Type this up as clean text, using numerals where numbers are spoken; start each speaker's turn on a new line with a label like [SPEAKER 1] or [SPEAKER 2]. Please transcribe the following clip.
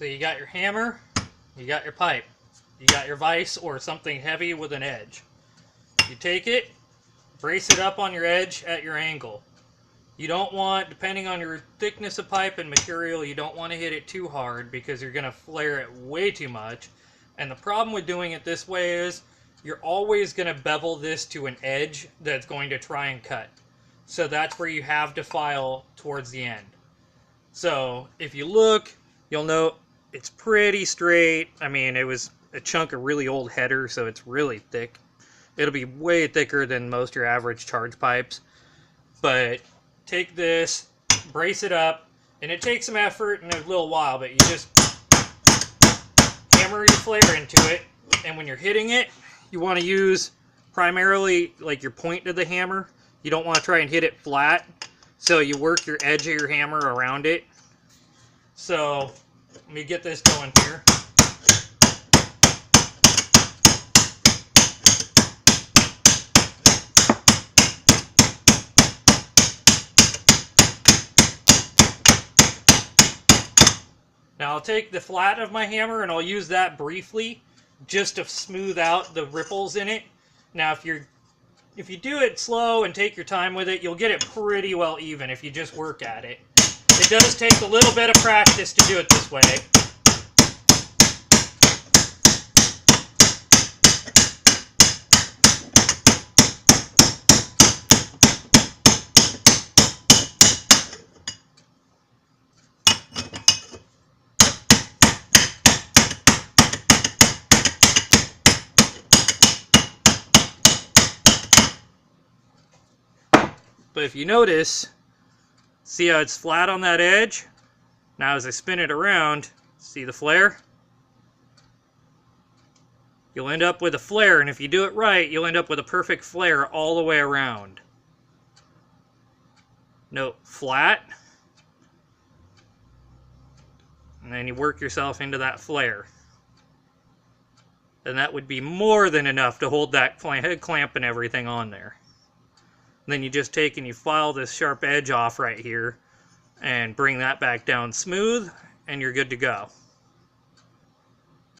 [SPEAKER 1] So you got your hammer, you got your pipe, you got your vise or something heavy with an edge. You take it, brace it up on your edge at your angle. You don't want, depending on your thickness of pipe and material, you don't want to hit it too hard because you're going to flare it way too much. And the problem with doing it this way is you're always going to bevel this to an edge that's going to try and cut. So that's where you have to file towards the end. So if you look, you'll note it's pretty straight. I mean, it was a chunk of really old header, so it's really thick. It'll be way thicker than most your average charge pipes. But take this, brace it up, and it takes some effort and a little while, but you just hammer your flare into it, and when you're hitting it, you want to use primarily like your point of the hammer. You don't want to try and hit it flat, so you work your edge of your hammer around it. So let me get this going here. Now I'll take the flat of my hammer and I'll use that briefly just to smooth out the ripples in it. Now if you do it slow and take your time with it, you'll get it pretty well even if you just work at it. It does take a little bit of practice to do it this way. But if you notice, see how it's flat on that edge? Now as I spin it around, see the flare? You'll end up with a flare, and if you do it right, you'll end up with a perfect flare all the way around. Note, flat. And then you work yourself into that flare. And that would be more than enough to hold that head clamp and everything on there. Then you just take and you file this sharp edge off right here and bring that back down smooth, and you're good to go.